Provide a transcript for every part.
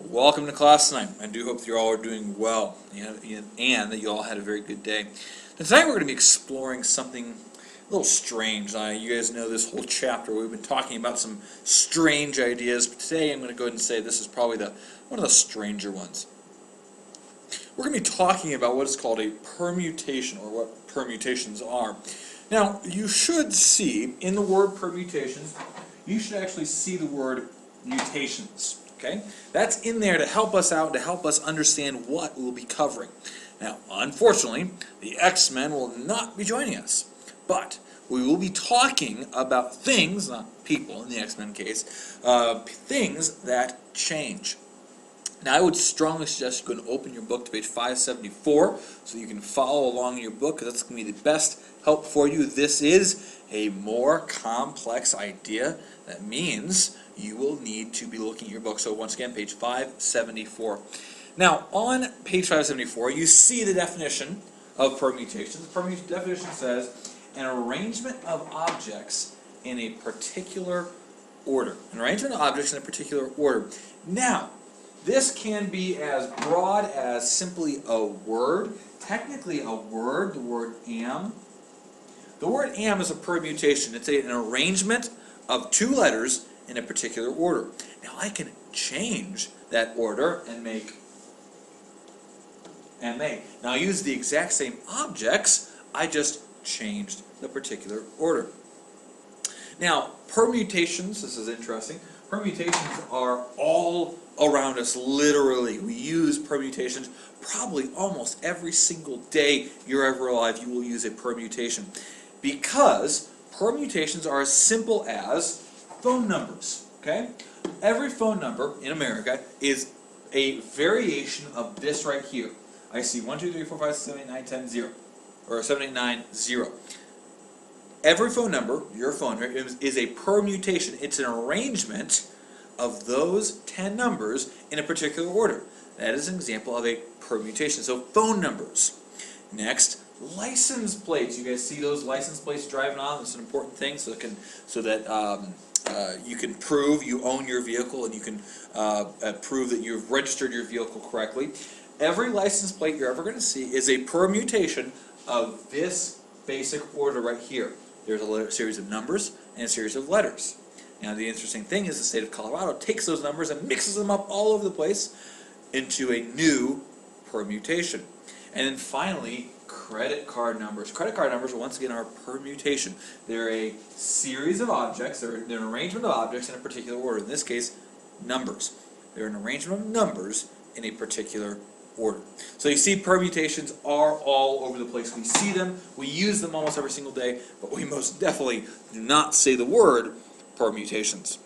Welcome to class tonight. I do hope that you all are doing well and that you all had a very good day. Now, tonight we're going to be exploring something a little strange. You guys know this whole chapter. We've been talking about some strange ideas, but today I'm going to go ahead and say this is probably one of the stranger ones. We're going to be talking about what is called a permutation, or what permutations are. Now, you should see in the word permutations, you should actually see the word mutations. Okay? That's in there to help us out, to help us understand what we'll be covering. Now, unfortunately, the X-Men will not be joining us, but we will be talking about things, not people in the X-Men case, things that change. Now, I would strongly suggest you go and open your book to page 574 so you can follow along in your book, because that's going to be the best help for you. This is a more complex idea. That means you will need to be looking at your book. So once again, page 574. Now, on page 574, you see the definition of permutation. The definition says an arrangement of objects in a particular order. An arrangement of objects in a particular order. Now, this can be as broad as simply a word. Technically a word, the word am. The word am is a permutation. It's an arrangement of two letters in a particular order. Now I can change that order and make MA. Now I use the exact same objects, I just changed the particular order. Now, permutations, this is interesting, permutations are all around us, literally. We use permutations probably almost every single day you're ever alive. You will use a permutation, because permutations are as simple as phone numbers. Okay? Every phone number in America is a variation of this right here. I see 1, 2, 3, 4, 5, 6, 7, 8, 9, 10, 0. Or 7, 8, 9, 0. Every phone number, your phone, is a permutation. It's an arrangement of those 10 numbers in a particular order. That is an example of a permutation. So phone numbers. Next, license plates. You guys see those license plates driving on? That's an important thing, so that you can prove you own your vehicle, and you can prove that you've registered your vehicle correctly. Every license plate you're ever going to see is a permutation of this basic order right here. There's a series of numbers and a series of letters. Now, the interesting thing is the state of Colorado takes those numbers and mixes them up all over the place into a new permutation. And then finally, credit card numbers. Credit card numbers, once again, are a permutation. They're a series of objects. They're an arrangement of objects in a particular order. In this case, numbers. They're an arrangement of numbers in a particular order. So you see, permutations are all over the place. We see them, we use them almost every single day, but we most definitely do not say the word permutations.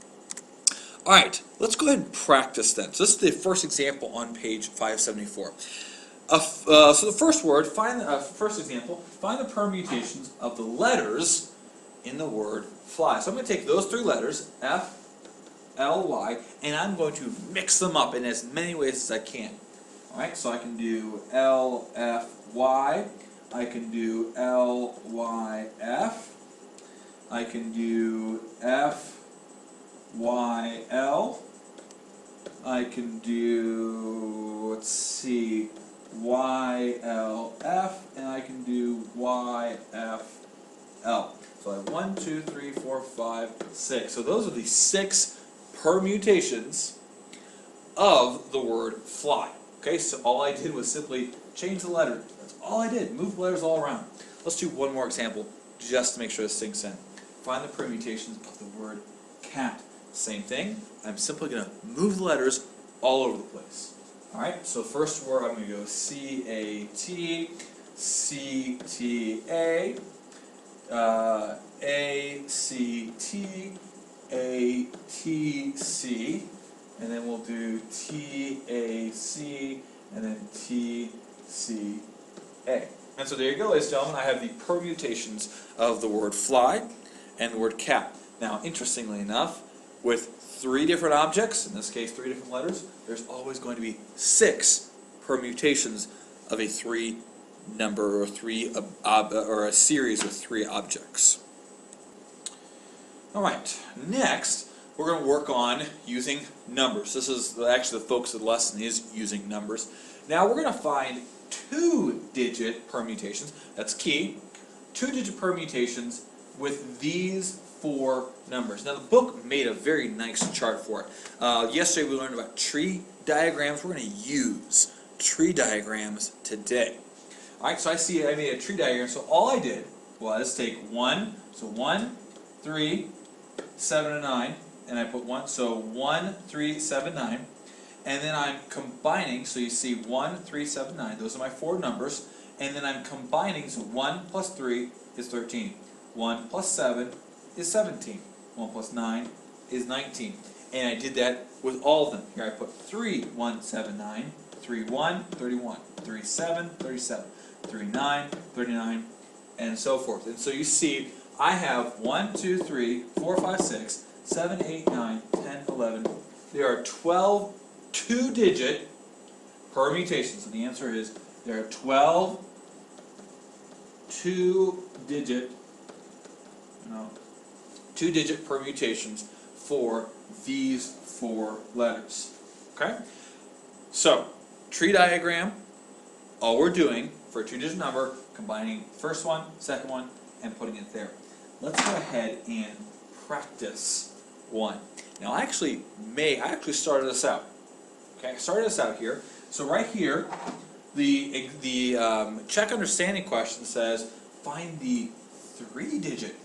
Alright, let's go ahead and practice then. So this is the first example on page 574. So the first word, first example, find the permutations of the letters in the word fly. So I'm going to take those three letters, F, L, Y, and I'm going to mix them up in as many ways as I can. Alright, so I can do L, F, Y, I can do L, Y, F, I can do F, Y, L, I can do, let's see, Y, L, F, and I can do Y, F, L. So I have 1, 2, 3, 4, 5, 6. So those are the 6 permutations of the word fly. Okay, so all I did was simply change the letter. That's all I did. Move the letters all around. Let's do one more example just to make sure this sinks in. Find the permutations of the word cat. Same thing. I'm simply going to move the letters all over the place. Alright, so first word I'm going to go C-A-T, C-T-A, A-C-T, A-T-C, and then we'll do T-A-C, and then T-C-A. And so there you go, ladies and gentlemen, I have the permutations of the word fly and the word cat. Now, interestingly enough, with 3 different objects, in this case 3 different letters, there's always going to be 6 permutations of a 3 number or a series of 3 objects. Alright, next we're going to work on using numbers. This is actually the focus of the lesson, is using numbers. Now we're going to find two-digit permutations. That's key. Two-digit permutations with these four numbers. Now the book made a very nice chart for it. Yesterday we learned about tree diagrams. We're going to use tree diagrams today. Alright, so I made a tree diagram. So all I did was take 1, so 1, 3, 7, and 9, and I put 1, so 1, 3, 7, 9, and then I'm combining, so you see 1, 3, 7, 9, those are my four numbers, and then I'm combining, so 1 plus 3 is 13, 1 plus 7 is 17, 1 plus 9 is 19, and I did that with all of them. Here I put 3, 1, 7, 9, 3, 1, 31, 3, 7, 37, 3, 9, 39, and so forth. And so you see, I have 1, 2, 3, 4, 5, 6, 7, 8, 9, 10, 11. There are 12 two-digit permutations. And the answer is there are 12 two-digit permutations for these four letters. Okay? So, tree diagram, all we're doing for a two-digit number, combining first one, second one, and putting it there. Let's go ahead and practice one. Now I actually started this out. Okay, I started this out here. So right here, the check understanding question says find the three-digit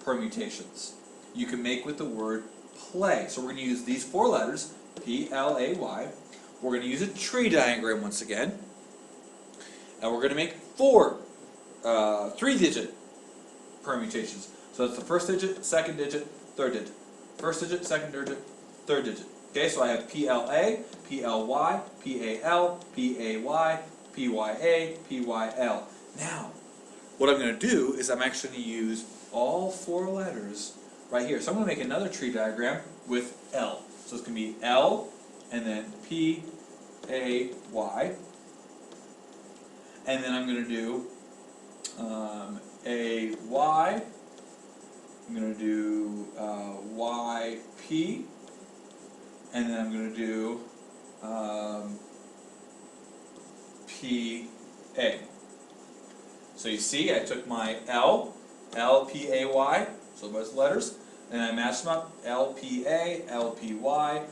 permutations you can make with the word play. So we're going to use these four letters, P-L-A-Y. We're going to use a tree diagram once again, and we're going to make four three-digit permutations. So that's the first digit, second digit, third digit. First digit, second digit, third digit. Okay, so I have P-L-A, P-L-Y, P-A-L, P-A-Y, P-Y-A, P-Y-L. Now, what I'm going to do is I'm actually going to use all four letters right here. So I'm going to make another tree diagram with L. So it's going to be L, and then P-A-Y, and then I'm going to do A-Y, I'm going to do Y-P, and then I'm going to do P-A. So you see, I took my L, L-P-A-Y, so those letters, and I matched them up, L-P-A, L-P-Y,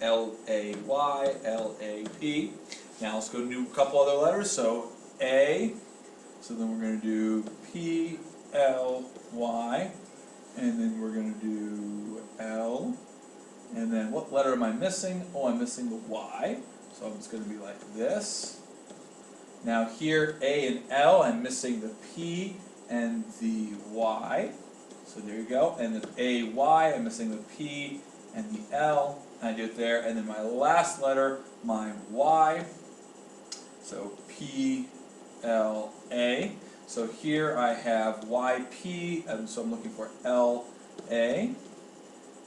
L-A-Y, L-A-P. Now let's go do a couple other letters, so A, so then we're going to do P-L-Y, and then we're going to do L, and then what letter am I missing? Oh, I'm missing the Y, so it's going to be like this. Now here, A and L, I'm missing the P and the Y, so there you go, and then A-Y, I'm missing the P and the L, and I do it there, and then my last letter, my Y, so P-L-A. So here I have Y-P, and so I'm looking for L-A.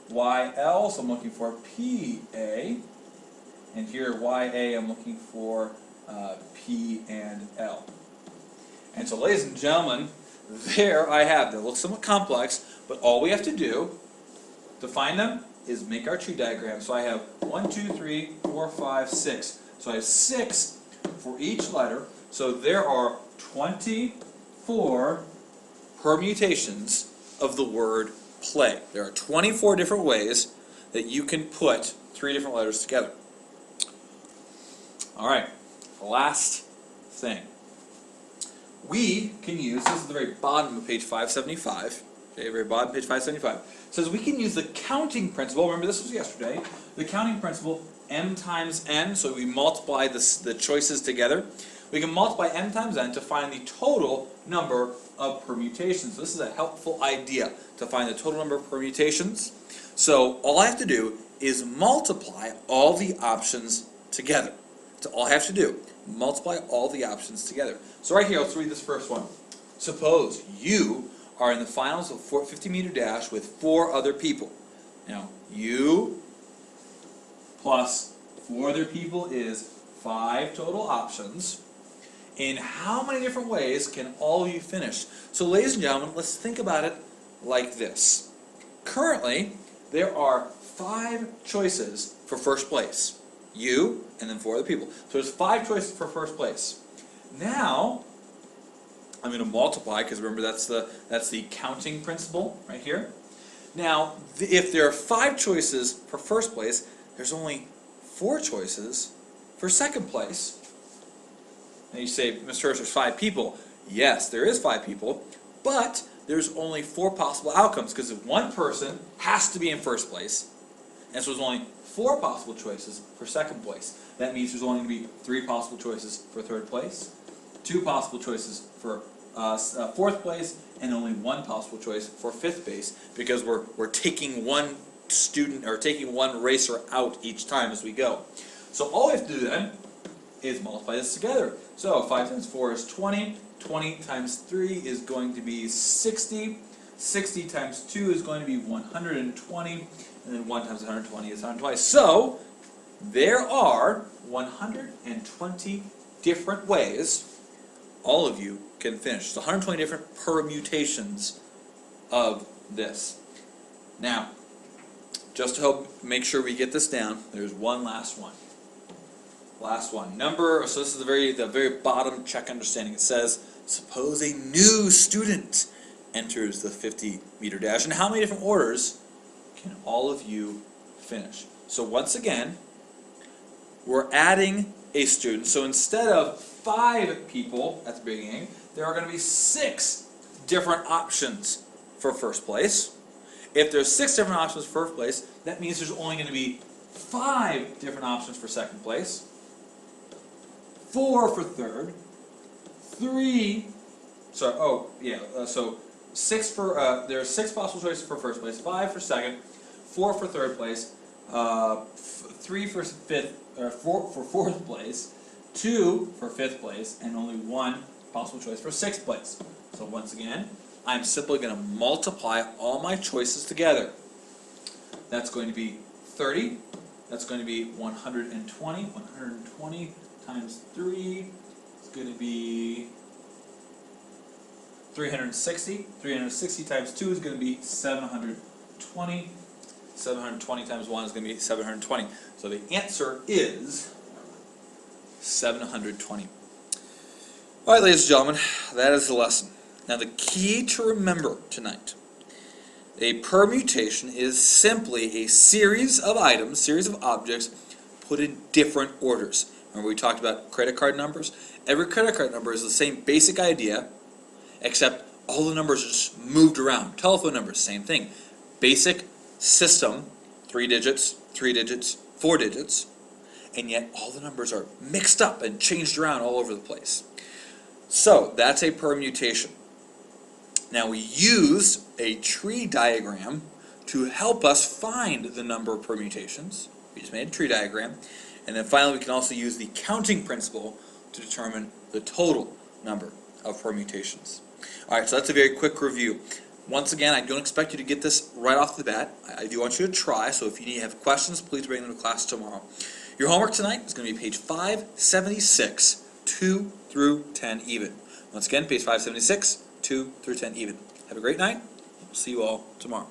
Y-L, so I'm looking for P-A. And here Y-A, I'm looking for P and L. And so, ladies and gentlemen, there I have them. It looks somewhat complex, but all we have to do to find them is make our tree diagram. So I have 1, 2, 3, 4, 5, 6. So I have 6 for each letter. So there are 24 permutations of the word play. There are 24 different ways that you can put three different letters together. Alright, last thing. We can use, this is the very bottom of page 575, okay, very bottom, page 575, it says we can use the counting principle. Remember, this was yesterday. The counting principle, m times n, so we multiply the choices together. We can multiply m times n to find the total number of permutations. This is a helpful idea, to find the total number of permutations. So all I have to do is multiply all the options together. That's all I have to do. Multiply all the options together. So right here, let's read this first one. Suppose you are in the finals of a 50-meter dash with 4 other people. Now, you plus 4 other people is 5 total options. In how many different ways can all of you finish? So ladies and gentlemen, let's think about it like this. Currently, there are 5 choices for first place. You, and then 4 other people. So there's 5 choices for first place. Now, I'm going to multiply, because remember that's the counting principle right here. Now, if there are 5 choices for first place, there's only 4 choices for second place. And you say, Mr. Hirsch, there's 5 people. Yes, there is 5 people, but there's only 4 possible outcomes, because if one person has to be in first place, and so there's only 4 possible choices for second place. That means there's only going to be 3 possible choices for third place, 2 possible choices for fourth place, and only 1 possible choice for fifth place, because we're taking one student or taking one racer out each time as we go. So all we have to do then is multiply this together. So 5 times 4 is 20. 20 times 3 is going to be 60. 60 times 2 is going to be 120. And then 1 times 120 is 120. So there are 120 different ways all of you can finish. So 120 different permutations of this. Now, just to help make sure we get this down, there's one last one. Last one. So this is the very bottom, check understanding. It says, suppose a new student enters the 50-meter dash. And how many different orders can all of you finish? So once again, we're adding a student. So instead of 5 people at the beginning, there are going to be 6 different options for first place. If there's 6 different options for first place, that means there's only going to be 5 different options for second place, 4 for third, 3. So 6 for there are 6 possible choices for first place, 5 for second, 4 for third place, 3 for fifth, or 4 for fourth place, 2 for fifth place, and only 1 possible choice for sixth place. So once again, I'm simply going to multiply all my choices together. That's going to be 30. That's going to be 120. 120 times 3 is going to be 360. 360 times 2 is going to be 720. 720 times 1 is going to be 720. So the answer is 720. All right, ladies and gentlemen, that is the lesson. Now the key to remember tonight, a permutation is simply a series of items, series of objects, put in different orders. Remember we talked about credit card numbers? Every credit card number is the same basic idea, except all the numbers are just moved around. Telephone numbers, same thing. Basic system, 3 digits, 3 digits, 4 digits, and yet all the numbers are mixed up and changed around all over the place. So that's a permutation. Now we used a tree diagram to help us find the number of permutations. We just made a tree diagram. And then finally we can also use the counting principle to determine the total number of permutations. Alright, so that's a very quick review. Once again, I don't expect you to get this right off the bat. I do want you to try, so if you have questions, please bring them to class tomorrow. Your homework tonight is going to be page 576, 2 through 10 even. Once again, page 576, 2 through 10 even. Have a great night. We'll see you all tomorrow.